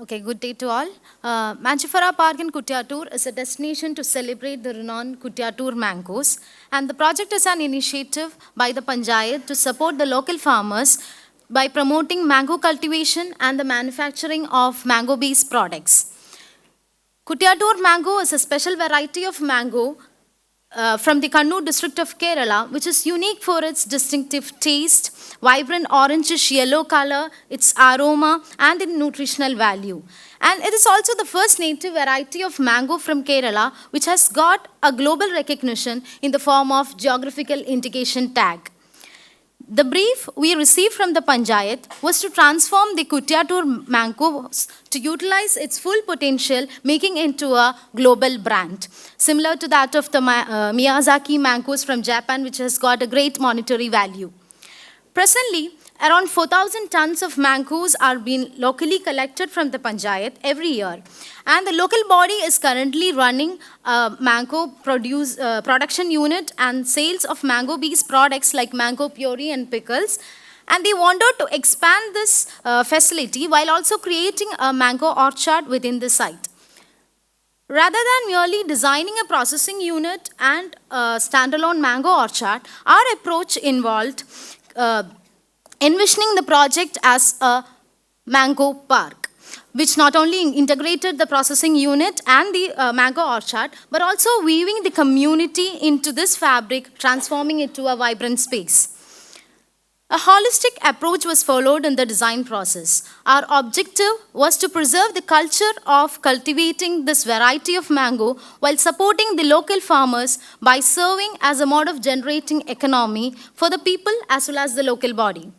Okay, good day to all. Manchifera Park in Kuttiyatur is a destination to celebrate the renowned Kuttiyatur mangoes, and the project is an initiative by the Panchayat to support the local farmers by promoting mango cultivation and the manufacturing of mango-based products. Kuttiyatur mango is a special variety of mango from the Kannur district of Kerala, which is unique for its distinctive taste, vibrant orangish yellow color, its aroma, and its nutritional value. And it is also the first native variety of mango from Kerala, which has got a global recognition in the form of geographical indication tag. The brief we received from the Panchayat was to transform the Kuttiyatur mangoes to utilize its full potential, making it into a global brand, similar to that of the Miyazaki mangoes from Japan, which has got a great monetary value. Presently, around 4,000 tons of mangoes are being locally collected from the Panchayat every year. And the local body is currently running a mango production unit and sales of mango-based products like mango puree and pickles. And they wanted to expand this facility while also creating a mango orchard within the site. Rather than merely designing a processing unit and a standalone mango orchard, our approach involved envisioning the project as a mango park, which not only integrated the processing unit and the mango orchard, but also weaving the community into this fabric, transforming it to a vibrant space. A holistic approach was followed in the design process. Our objective was to preserve the culture of cultivating this variety of mango while supporting the local farmers by serving as a mode of generating economy for the people as well as the local body.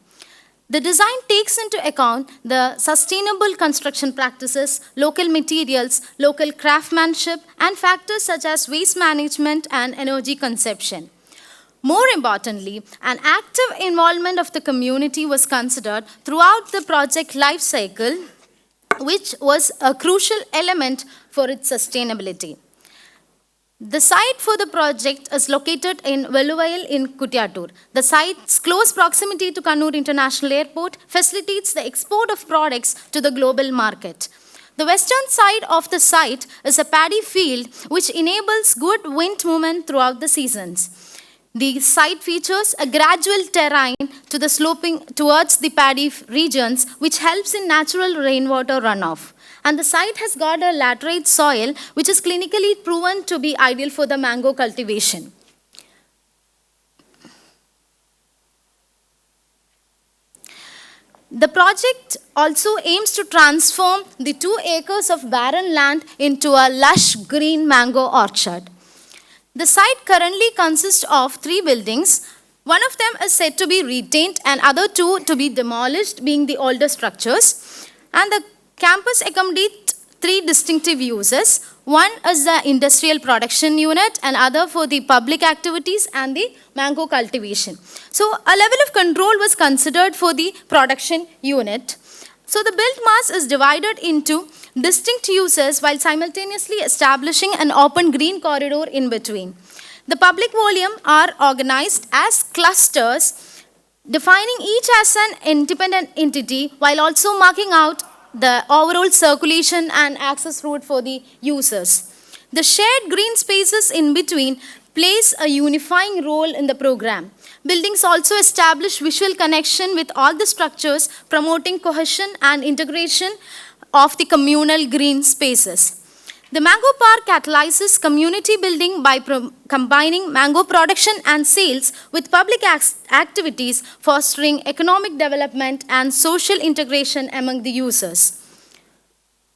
The design takes into account the sustainable construction practices, local materials, local craftsmanship, and factors such as waste management and energy consumption. More importantly, an active involvement of the community was considered throughout the project life cycle, which was a crucial element for its sustainability. The site for the project is located in Velluvail in Kuttiyatur. The site's close proximity to Kannur International Airport facilitates the export of products to the global market. The western side of the site is a paddy field which enables good wind movement throughout the seasons. The site features a gradual terrain to the sloping towards the paddy regions, which helps in natural rainwater runoff. And the site has got a laterite soil, which is clinically proven to be ideal for the mango cultivation. The project also aims to transform the 2 acres of barren land into a lush green mango orchard. The site currently consists of 3 buildings. One of them is said to be retained and other 2 to be demolished, being the older structures. And the campus accommodates 3 distinctive uses. One is the industrial production unit, and other for the public activities and the mango cultivation. So a level of control was considered for the production unit. So the built mass is divided into distinct uses while simultaneously establishing an open green corridor in between. The public volume are organized as clusters, defining each as an independent entity while also marking out the overall circulation and access route for the users. The shared green spaces in between plays a unifying role in the program. Buildings also establish visual connection with all the structures, promoting cohesion and integration of the communal green spaces. The Mango Park catalyzes community building by combining mango production and sales with public activities, fostering economic development and social integration among the users.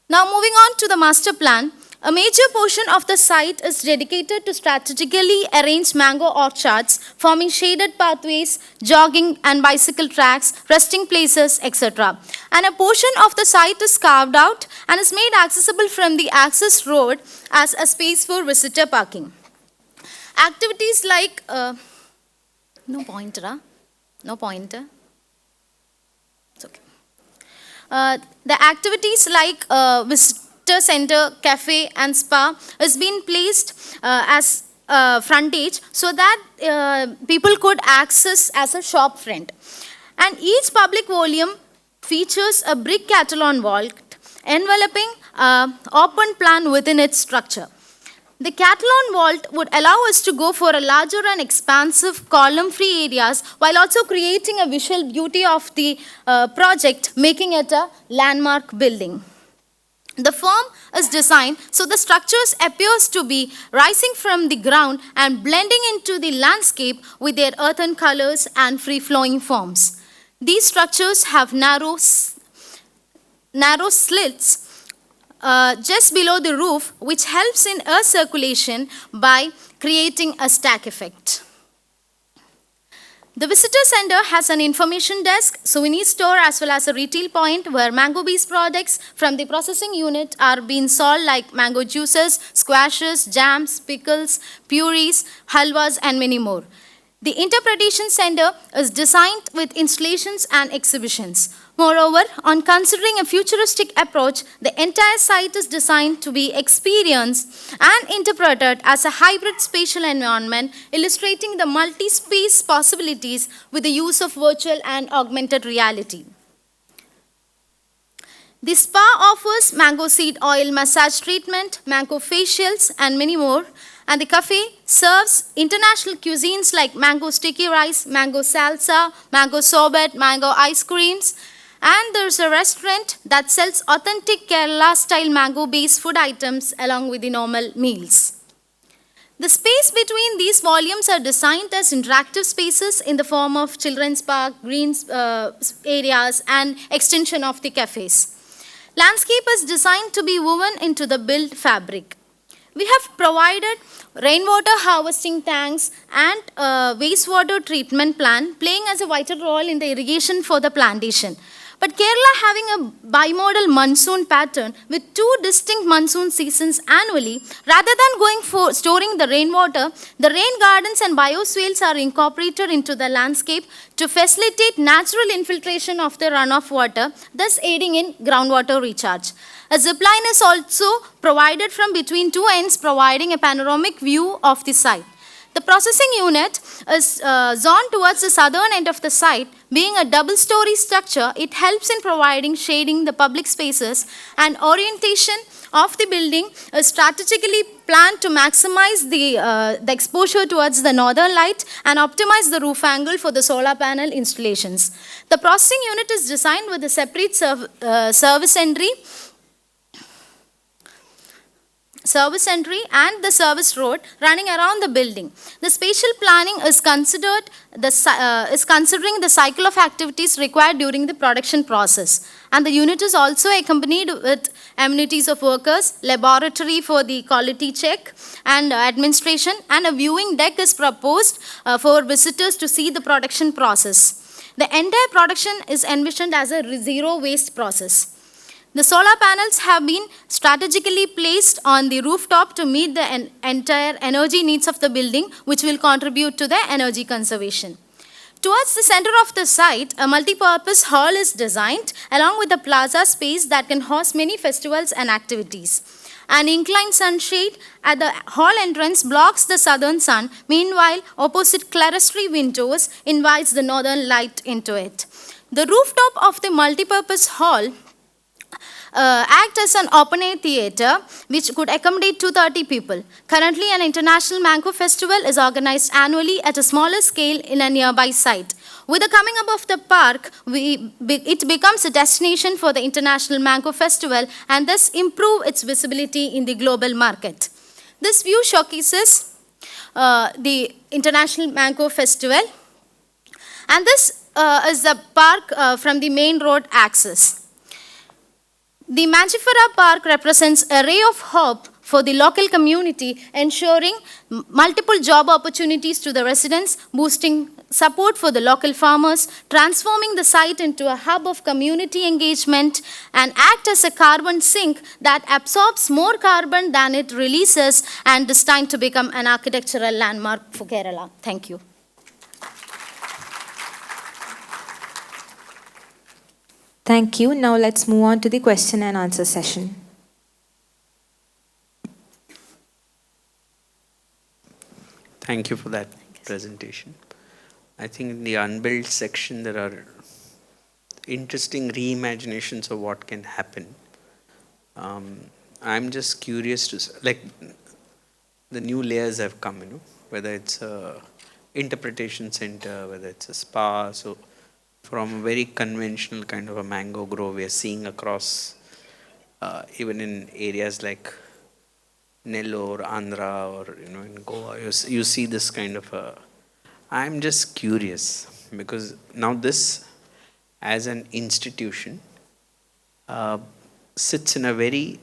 Now moving on to the master plan. A major portion of the site is dedicated to strategically arranged mango orchards, forming shaded pathways, jogging and bicycle tracks, resting places, etc. And a portion of the site is carved out and is made accessible from the access road as a space for visitor parking. Activities like, no pointer. It's okay. The activities like visitor center, cafe and spa is being placed as frontage so that people could access as a shop front. And each public volume features a brick catalog wall enveloping an open plan within its structure. The Catalan vault would allow us to go for a larger and expansive column-free areas while also creating a visual beauty of the project, making it a landmark building. The form is designed so the structures appears to be rising from the ground and blending into the landscape with their earthen colors and free-flowing forms. These structures have narrow slits just below the roof, which helps in air circulation by creating a stack effect. The visitor center has an information desk, souvenir store as well as a retail point where mango-based products from the processing unit are being sold like mango juices, squashes, jams, pickles, purees, halwas and many more. The interpretation center is designed with installations and exhibitions. Moreover, on considering a futuristic approach, the entire site is designed to be experienced and interpreted as a hybrid spatial environment, illustrating the multi-space possibilities with the use of virtual and augmented reality. The spa offers mango seed oil massage treatment, mango facials, and many more. And the cafe serves international cuisines like mango sticky rice, mango salsa, mango sorbet, mango ice creams. And there's a restaurant that sells authentic Kerala-style mango-based food items along with the normal meals. The space between these volumes are designed as interactive spaces in the form of children's park, green areas, and extension of the cafes. Landscape is designed to be woven into the built fabric. We have provided rainwater harvesting tanks and a wastewater treatment plant playing as a vital role in the irrigation for the plantation. But Kerala having a bimodal monsoon pattern with two distinct monsoon seasons annually, rather than going for storing the rainwater, the rain gardens and bioswales are incorporated into the landscape to facilitate natural infiltration of the runoff water, thus aiding in groundwater recharge. A zipline is also provided from between two ends, providing a panoramic view of the site. The processing unit is zoned towards the southern end of the site. Being a double-story structure, it helps in providing shading the public spaces, and orientation of the building is strategically planned to maximize the exposure towards the northern light and optimize the roof angle for the solar panel installations. The processing unit is designed with a separate service entry and the service road running around the building. The spatial planning is considering the cycle of activities required during the production process. And the unit is also accompanied with amenities of workers, laboratory for the quality check and administration, and a viewing deck is proposed for visitors to see the production process. The entire production is envisioned as a zero waste process. The solar panels have been strategically placed on the rooftop to meet the entire energy needs of the building, which will contribute to the energy conservation. Towards the center of the site, a multi-purpose hall is designed along with a plaza space that can host many festivals and activities. An inclined sunshade at the hall entrance blocks the southern sun. Meanwhile, opposite clerestory windows invites the northern light into it. The rooftop of the multi-purpose hall act as an open-air theatre which could accommodate 230 people. Currently, an international mango festival is organized annually at a smaller scale in a nearby site. With the coming up of the park, it becomes a destination for the international mango festival and thus improve its visibility in the global market. This view showcases the international mango festival, and this is the park from the main road access. The Mangifera Park represents a ray of hope for the local community, ensuring multiple job opportunities to the residents, boosting support for the local farmers, transforming the site into a hub of community engagement, and act as a carbon sink that absorbs more carbon than it releases and is destined to become an architectural landmark for Kerala. Thank you. Thank you. Now let's move on to the question and answer session. Thank you for that presentation. I think in the Unbuilt section there are interesting reimaginations of what can happen. I'm just curious to, like, the new layers have come, whether it's a interpretation center, whether it's a spa. So from a very conventional kind of a mango grove, we are seeing across, even in areas like Nellore, Andhra, or in Goa, you see this kind of a. I'm just curious because now this, as an institution, uh, sits in a very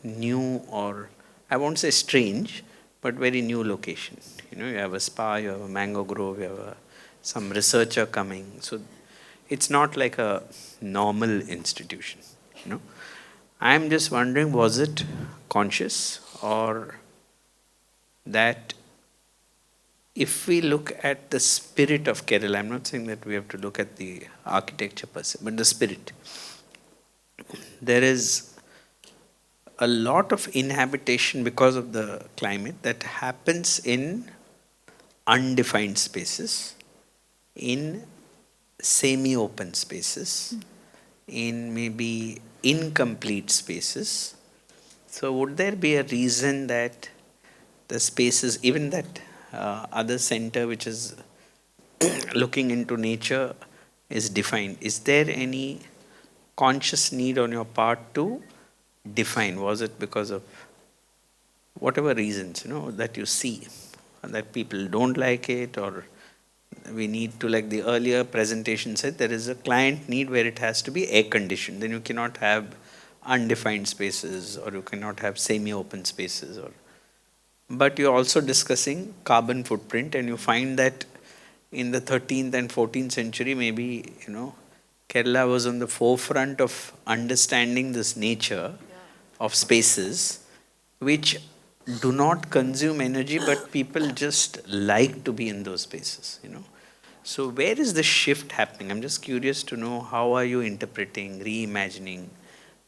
new, or I won't say strange, but very new location. You have a spa, you have a mango grove, you have some researcher coming. So it's not like a normal institution. I'm just wondering, was it conscious, or that if we look at the spirit of Kerala, I'm not saying that we have to look at the architecture per se, but the spirit. There is a lot of inhabitation because of the climate that happens in undefined spaces, in semi-open spaces, in maybe incomplete spaces. So would there be a reason that the spaces, even that other center which is looking into nature, is defined? Is there any conscious need on your part to define? Was it because of whatever reasons, that you see, that people don't like it, or we need to, like the earlier presentation said, there is a client need where it has to be air conditioned. Then you cannot have undefined spaces, or you cannot have semi-open spaces, but you're also discussing carbon footprint, and you find that in the 13th and 14th century, maybe, Kerala was on the forefront of understanding this nature of spaces which do not consume energy, but people just like to be in those spaces. So where is the shift happening? I'm just curious to know, how are you interpreting, reimagining?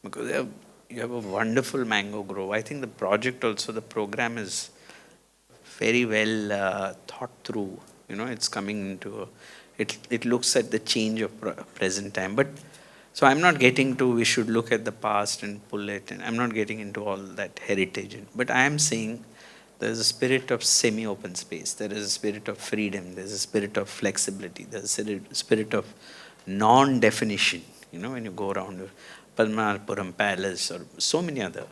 Because you have a wonderful mango grove. I think the project also, the program is very well thought through. It's coming into it looks at the change of present time. But so I'm not getting to we should look at the past and pull it, and I'm not getting into all that heritage. But I am saying there's a spirit of semi-open space. There is a spirit of freedom. There's a spirit of flexibility. There's a spirit of non-definition. When you go around Padmanapuram Palace or so many other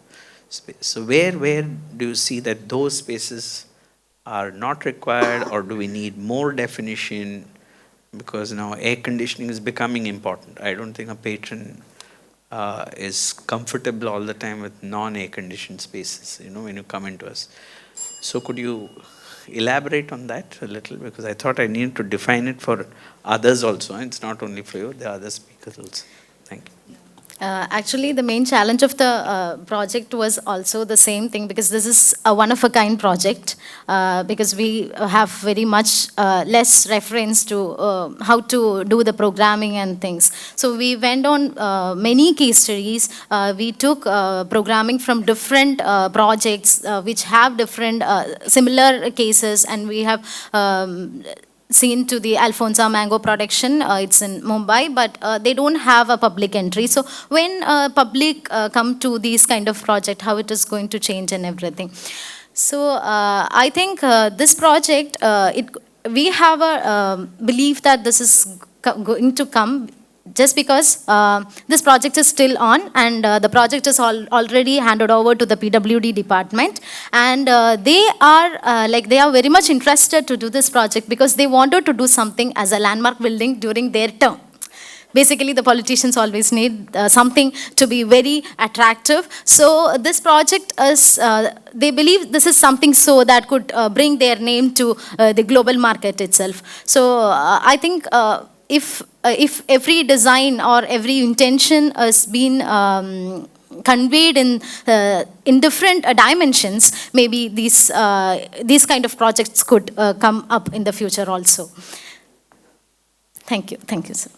spaces. So where do you see that those spaces are not required, or do we need more definition? Because now air conditioning is becoming important. I don't think a patron is comfortable all the time with non-air conditioned spaces, when you come into us. So could you elaborate on that a little? Because I thought I needed to define it for others also. It's not only for you, the other speakers also. Thank you. Actually, the main challenge of the project was also the same thing, because this is a one-of-a-kind project, because we have very much less reference to how to do the programming and things. So we went on many case studies. We took programming from different projects which have different similar cases, and we have seen to the Alfonso mango production. It's in Mumbai, but they don't have a public entry. So when public come to these kind of project, how it is going to change and everything. So I think this project, we have a belief that this is going to come, just because this project is still on, and the project is already handed over to the PWD department, and they are very much interested to do this project, because they wanted to do something as a landmark building during their term. Basically, the politicians always need something to be very attractive. So this project is, they believe this is something so that could bring their name to the global market itself. So I think if every design or every intention has been conveyed in different dimensions, maybe these kind of projects could come up in the future also. Thank you, sir.